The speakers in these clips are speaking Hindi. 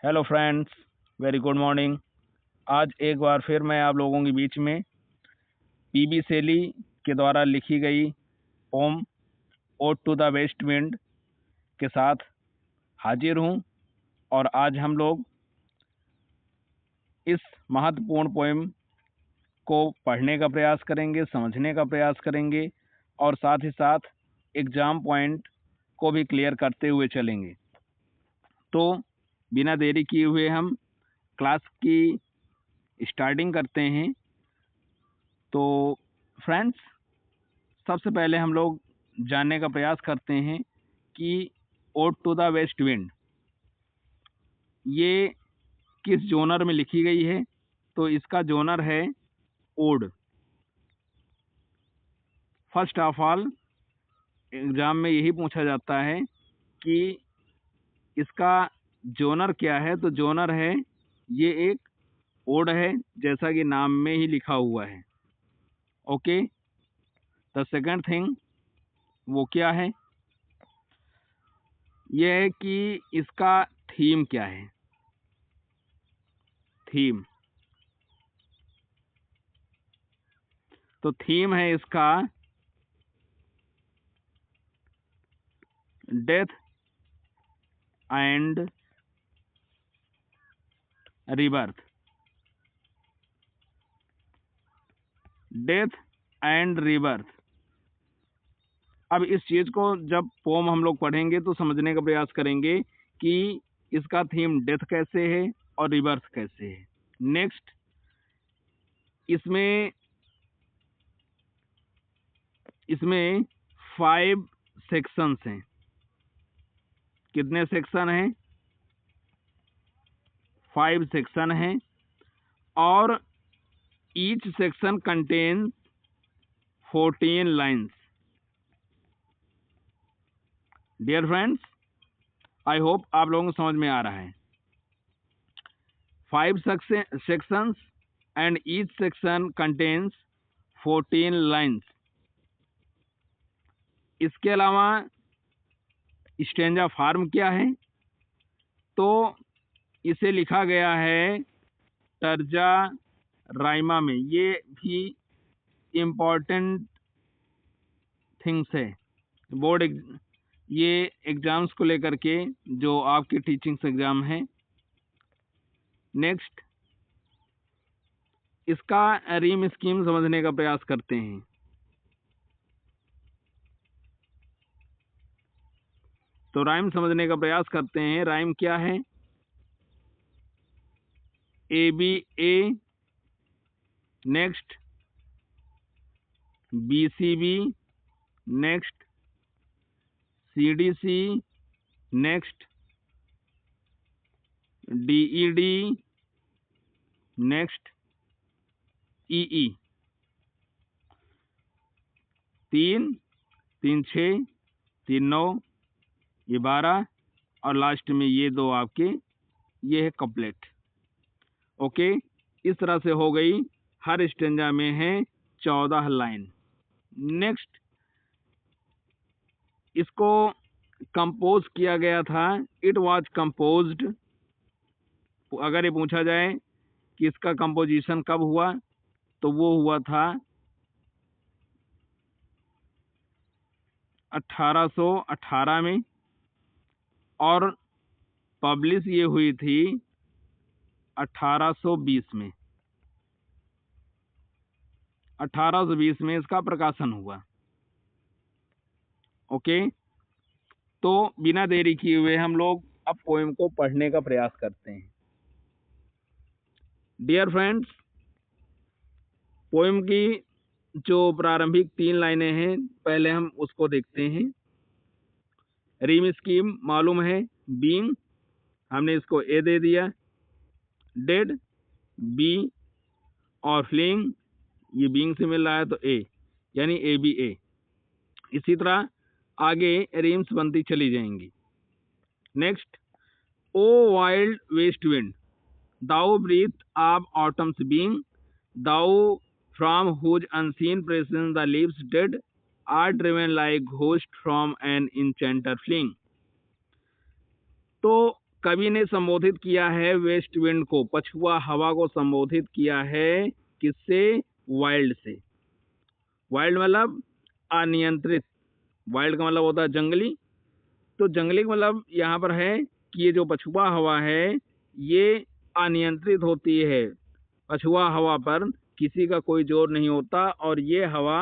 Hello friends, very good morning. आज एक बार फिर मैं आप लोगों के बीच में पीबी शेली के द्वारा लिखी गई poem ode to the west wind के साथ हाजिर हूँ। और आज हम लोग इस महत्वपूर्ण पोएम को पढ़ने का प्रयास करेंगे, समझने का प्रयास करेंगे और साथ ही साथ एग्ज़ाम पॉइंट को भी क्लियर करते हुए चलेंगे। तो बिना देरी किए हुए हम क्लास की स्टार्टिंग करते हैं। तो फ्रेंड्स, सबसे पहले हम लोग जानने का प्रयास करते हैं कि ode to the west wind ये किस जोनर में लिखी गई है। तो इसका जोनर है ode. First of all exam में यही पूछा जाता है कि इसका जोनर क्या है। तो जोनर है, ये एक ओड है, जैसा कि नाम में ही लिखा हुआ है। ओके, द सेकंड थिंग वो क्या है, यह है कि इसका थीम क्या है। थीम, तो थीम है इसका death and rebirth. Death and rebirth. अब इस चीज़ को जब पोम हम लोग पढ़ेंगे तो समझने का प्रयास करेंगे कि इसका थीम डेथ कैसे है और रिबर्थ कैसे है। नेक्स्ट, इसमें इसमें 5 सेक्शंस हैं। कितने सेक्शन हैं? 5 सेक्शन हैं और each section contains 14 lines. Dear friends, I hope आप लोगों को समझ में आ रहा है। 5 sections and each section contains 14 lines। इसके अलावा स्टेंजा फॉर्म क्या है? तो इसे लिखा गया है तर्जा राइमा में। ये भी इम्पोर्टेंट थिंग्स है ये एग्जाम्स को लेकर के, जो आपके टीचिंग्स एग्जाम हैं। नेक्स्ट, इसका रीम स्कीम समझने का प्रयास करते हैं। तो राइम समझने का प्रयास करते हैं। राइम क्या है? A B A, next B C B, next C D C, next D E D, next E E. 3 3 6 3 9, ये 12 और लास्ट में ये 2 आपके, ये है कपलेट। ओके, इस तरह से हो गई। हर स्टेंजा में है 14 लाइन। नेक्स्ट, इसको कंपोज किया गया था। It was composed. अगर ये पूछा जाए कि इसका कंपोजिशन कब हुआ, तो वो हुआ था 1818 में और पब्लिश ये हुई थी 1820 में। 1820 में इसका प्रकाशन हुआ। ओके, तो बिना देरी किए हुए हम लोग अब पोएम को पढ़ने का प्रयास करते हैं। डियर फ्रेंड्स, पोएम की जो प्रारंभिक 3 लाइनें हैं, पहले हम उसको देखते हैं। रीम स्कीम मालूम है। बीइंग, हमने इसको ए दे दिया। डेड, बी, और फ्लिंग, ये बीइंग से मिल रहा है तो ए, यानी ए बी ए। इसी तरह आगे रीम्स बनती चली जाएंगी। Next, O wild west wind, thou breath of autumn's being, thou from whose unseen presence the leaves dead are driven like ghost from an enchanter fleeing. तो कवि ने संबोधित किया है वेस्ट विंड को, पछुआ हवा को संबोधित किया है किससे? वाइल्ड से। वाइल्ड मतलब अनियंत्रित, वाइल्ड का मतलब होता है जंगली। तो जंगली का मतलब यहाँ पर है कि ये जो पछुआ हवा है ये अनियंत्रित होती है। पछुआ हवा पर किसी का कोई जोर नहीं होता और ये हवा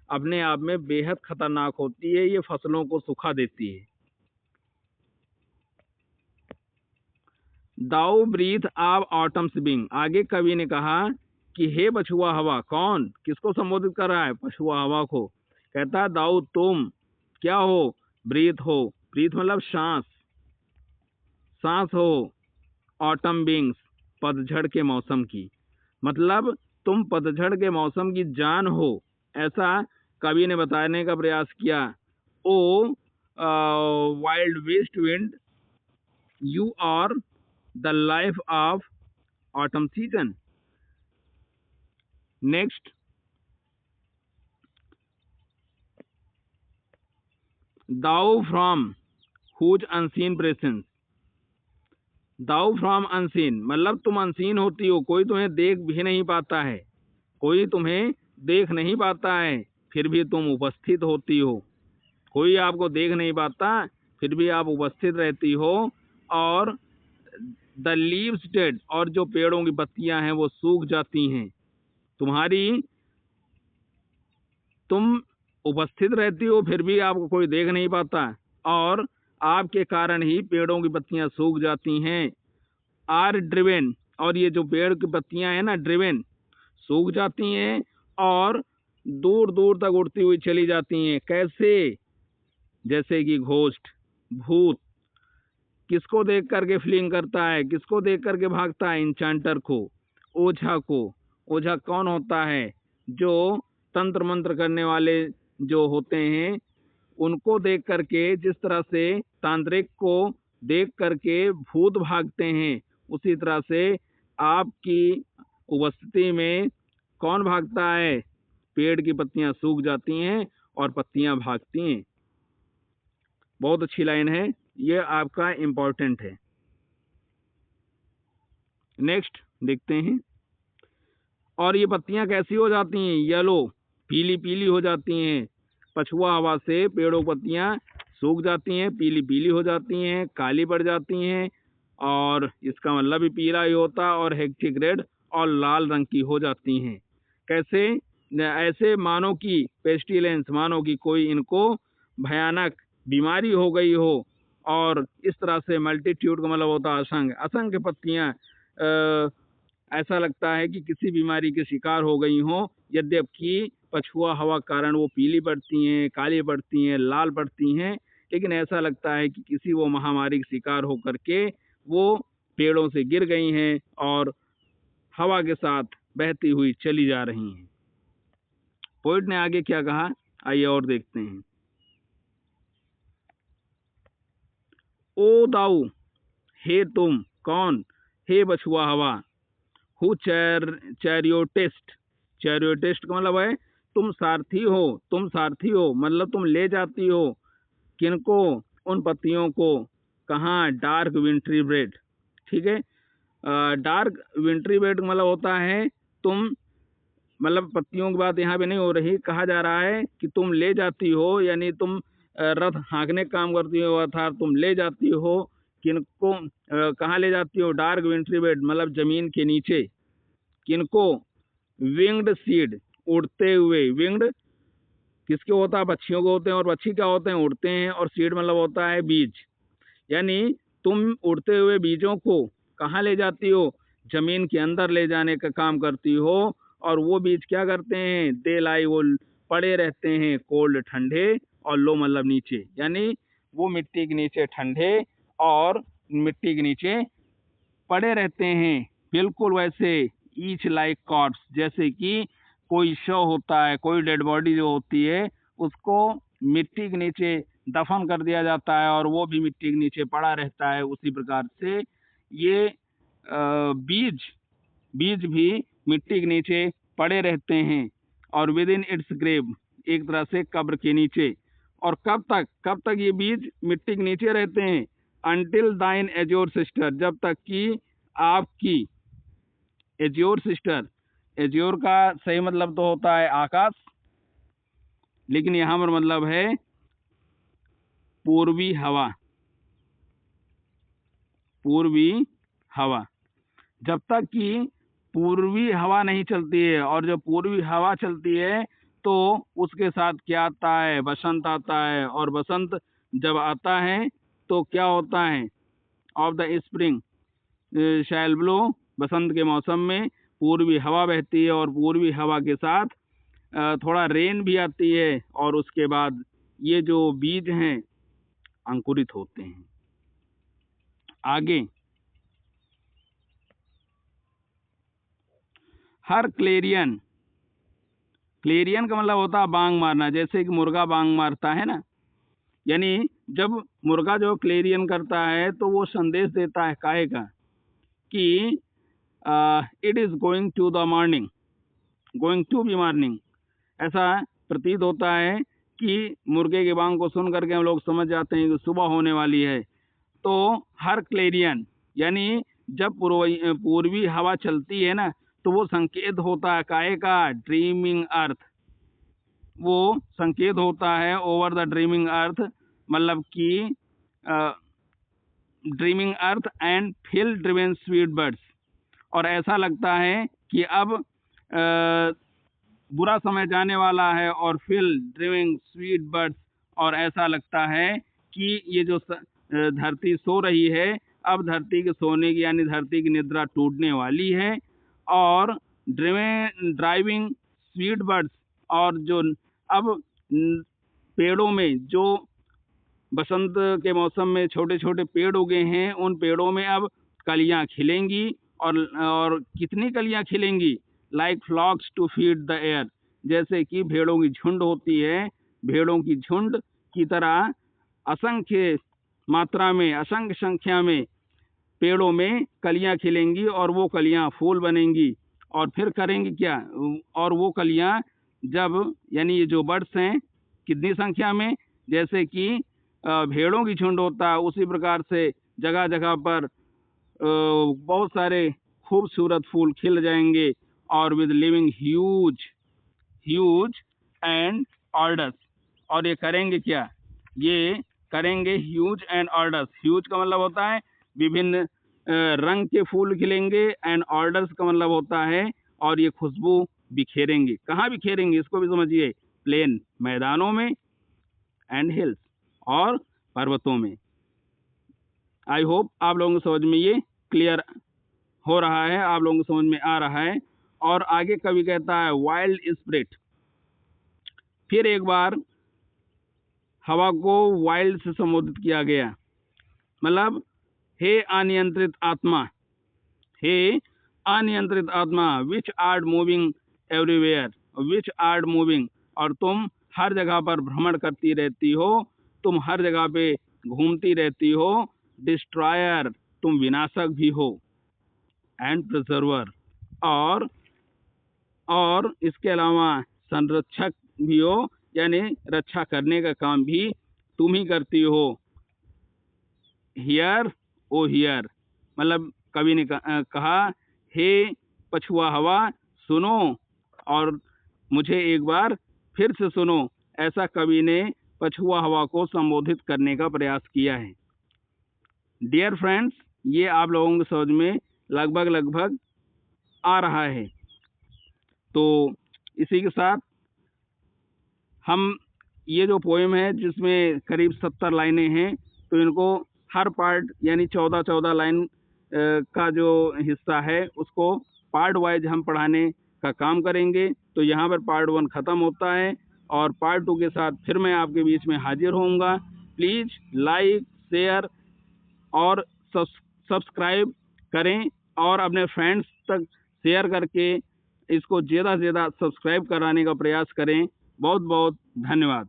अपने आप में बेहद खतरनाक होती है, ये फसलों को सुखा देती है। दाउ ब्रीथ ऑफ ऑटम्स विंग, आगे कवि ने कहा कि हे पछुआ हवा, कौन किसको संबोधित कर रहा है? पछुआ हवा को। कहता है दाउ तुम क्या हो? ब्रीथ हो, ब्रीथ मतलब सांस, सांस हो ऑटम विंग्स, पतझड़ के मौसम की, मतलब तुम पतझड़ के मौसम की जान हो, ऐसा कवि ने बताने का प्रयास किया। O wild west wind, you are the life of autumn season. Next, thou from whose unseen presence, thou from unseen मतलब तुम अनसीन होती हो, कोई तुम्हें देख भी नहीं पाता है, कोई तुम्हें देख नहीं पाता है, फिर भी तुम उपस्थित होती हो। कोई आपको देख नहीं पाता फिर भी आप उपस्थित रहती हो। और द लीव्स डेड, और जो पेड़ों की पत्तियां हैं वो सूख जाती हैं। तुम उपस्थित रहती हो फिर भी आपको कोई देख नहीं पाता और आपके कारण ही पेड़ों की पत्तियां सूख जाती हैं। आर ड्रिवेन, और ये जो पेड़ की पत्तियां हैं ना, ड्रिवेन, सूख जाती हैं और दूर दूर तक उड़ती हुई चली जाती हैं। कैसे? जैसे कि घोस्ट, भूत। किसको देख करके फ्लिंग करता है? किसको देख करके भागता है? इंचांटर को, ओझा को। ओझा कौन होता है? जो तंत्र मंत्र करने वाले जो होते हैं उनको देख करके, जिस तरह से तांत्रिक को देख करके भूत भागते हैं, उसी तरह से आपकी उपस्थिति में कौन भागता है? पेड़ की पत्तियां सूख जाती हैं और पत्तियां भागती हैं। बहुत अच्छी लाइन है, ये आपका इम्पोर्टेंट है। नेक्स्ट देखते हैं। और ये पत्तियां कैसी हो जाती हैं? येलो, पीली पीली हो जाती हैं। पछुआ हवा से पेड़ों पत्तियां सूख जाती हैं, पीली पीली हो जाती हैं, काली पड़ जाती हैं, और इसका मतलब भी पीला ही होता है, और हेक्टिक रेड और लाल रंग की हो जाती हैं। कैसे? ऐसे मानो की पेस्टिलेंस, मानो की कोई इनको भयानक बीमारी हो गई हो, और इस तरह से मल्टीट्यूड का मतलब होता है असंख्य, असंख्य पत्तियां ऐसा लगता है कि किसी बीमारी के शिकार हो गई हों, यद्यपि पछुआ हवा कारण वो पीली पड़ती हैं, काली पड़ती हैं, लाल पड़ती हैं, लेकिन ऐसा लगता है कि किसी वो महामारी के शिकार होकर के वो पेड़ों से गिर गई हैं और हवा के साथ बहती हुई चली जा रही हैं। पोइट ने आगे क्या कहा, आइए और देखते हैं। ओ दाऊ, हे तुम, कौन? हे पछुआ हवा। हु चैरियोटिस्ट, चैरियोटिस्ट का मतलब है तुम सारथी हो, तुम सारथी हो मतलब तुम ले जाती हो। किनको? उन पत्तियों को। कहाँ? डार्क विंट्री ब्रेड, ठीक है। डार्क विंट्री ब्रेड मतलब होता है तुम, मतलब पत्तियों की बात यहाँ पे नहीं हो रही, कहा जा रहा है कि तुम ले जाती हो, यानी तुम रथ हाँकने का काम करती हो, अर्थात तुम ले जाती हो। किनको कहाँ ले जाती हो? डार्क विंट्री ब्रेड मतलब जमीन के नीचे। किनको? विंग्ड सीड, उड़ते हुए। विंग्ड किसके होता है? पक्षियों को होते हैं, और पक्षी क्या होते हैं? उड़ते हैं, और सीड मतलब होता है बीज। यानी तुम उड़ते हुए बीजों को कहाँ ले जाती हो? जमीन के अंदर ले जाने का काम करती हो। और वो बीज क्या करते हैं? दे लाई, वो पड़े रहते हैं, कोल्ड ठंडे, और लो मतलब नीचे, यानी वो मिट्टी के नीचे ठंडे और मिट्टी के नीचे पड़े रहते हैं। बिल्कुल वैसे ईच लाइक कॉर्प्स, जैसे कि कोई शव होता है, कोई डेड बॉडी जो होती है उसको मिट्टी के नीचे दफन कर दिया जाता है और वो भी मिट्टी के नीचे पड़ा रहता है। उसी प्रकार से ये बीज बीज भी मिट्टी के नीचे पड़े रहते हैं, और विद इन इट्स ग्रेव, एक तरह से कब्र के नीचे। और कब तक ये बीज मिट्टी के नीचे रहते हैं? अनटिल दाइन एज्योर सिस्टर, जब तक कि आपकी एज्योर सिस्टर, एज्योर का सही मतलब तो होता है आकाश, लेकिन यहाँ पर मतलब है पूर्वी हवा, पूर्वी हवा। जब तक कि पूर्वी हवा नहीं चलती है, और जब पूर्वी हवा चलती है तो उसके साथ क्या आता है, बसंत आता है। और बसंत जब आता है तो क्या होता है, of the spring shall blow, बसंत के मौसम में पूर्वी हवा बहती है, और पूर्वी हवा के साथ थोड़ा रेन भी आती है, और उसके बाद ये जो बीज हैं अंकुरित होते हैं। आगे, हर क्लेरियन, क्लेरियन का मतलब होता है बांग मारना, जैसे कि मुर्गा बांग मारता है ना, यानी जब मुर्गा जो क्लेरियन करता है तो वो संदेश देता है काहे का, कि it is going to the morning, going to be morning. ऐसा प्रतीत होता है कि मुर्गे के बांग को सुन करके हम लोग समझ जाते हैं कि सुबह होने वाली है। तो हर क्लेरियन यानी जब पूर्वी हवा चलती है ना, तो वो संकेत होता है काहे का, ड्रीमिंग अर्थ। वो संकेत होता है ओवर द ड्रीमिंग अर्थ, मतलब कि dreaming earth and feel driven sweet birds. और ऐसा लगता है कि अब बुरा समय जाने वाला है, और फील ड्रिविंग स्वीट बर्ड्स, और ऐसा लगता है कि ये जो धरती सो रही है, अब धरती के सोने की यानी धरती की निद्रा टूटने वाली है। और ड्राइविंग स्वीट बर्ड्स, और जो अब पेड़ों में जो बसंत के मौसम में छोटे छोटे पेड़ उगे हैं, उन पेड़ों में अब कलियां खिलेंगी, और कितनी कलियां खिलेंगी, like flocks to feed the air, जैसे कि भेड़ों की झुंड होती है, भेड़ों की झुंड की तरह असंख्य मात्रा में, असंख्य संख्या में पेड़ों में कलियां खिलेंगी, और वो कलियां फूल बनेंगी। और फिर करेंगी क्या, और वो कलियां जब, यानी ये जो बर्ड्स हैं कितनी संख्या में, जैसे कि भेड़ों की झुंड होता है, उसी प्रकार से जगह जगह पर बहुत सारे खूबसूरत फूल खिल जाएंगे, और with living huge huge and orders. और ये करेंगे क्या, ये करेंगे ह्यूज एंड ऑर्डर्स। ह्यूज का मतलब होता है विभिन्न रंग के फूल खिलेंगे, एंड ऑर्डर्स का मतलब होता है, और ये खुशबू बिखेरेंगे। कहाँ बिखेरेंगे इसको भी समझिए, प्लेन मैदानों में, एंड हिल्स और पर्वतों में। आई होप आप लोगों को समझ में ये क्लियर हो रहा है, आप लोगों को समझ में आ रहा है। और आगे कवि कहता है वाइल्ड स्पिरिट। फिर एक बार हवा को वाइल्ड से संबोधित किया गया, मतलब हे अनियंत्रित आत्मा, हे अनियंत्रित आत्मा, which are moving everywhere, which are moving, और तुम हर जगह पर भ्रमण करती रहती हो, तुम हर जगह पे घूमती रहती हो। डिस्ट्रॉयर, तुम विनाशक भी हो, एंड प्रिजर्वर, और इसके अलावा संरक्षक भी हो, यानी रक्षा करने का काम भी तुम ही करती हो। हियर ओ हियर, मतलब कवि ने कहा हे पछुआ हवा सुनो, और मुझे एक बार फिर से सुनो। ऐसा कवि ने पछुआ हवा को संबोधित करने का प्रयास किया है। डियर फ्रेंड्स, ये आप लोगों को समझ में लगभग आ रहा है। तो इसी के साथ हम ये जो पोएम है जिसमें करीब 70 लाइनें हैं, तो इनको हर पार्ट यानी 14 लाइन का जो हिस्सा है उसको पार्ट वाइज हम पढ़ाने का काम करेंगे। तो यहाँ पर पार्ट 1 ख़त्म होता है, और पार्ट 2 के साथ फिर मैं आपके बीच में हाजिर होऊंगा। प्लीज़ लाइक, शेयर और सब्सक्राइब करें, और अपने फ्रेंड्स तक शेयर करके इसको ज़्यादा से ज़्यादा सब्सक्राइब कराने का प्रयास करें। बहुत बहुत धन्यवाद।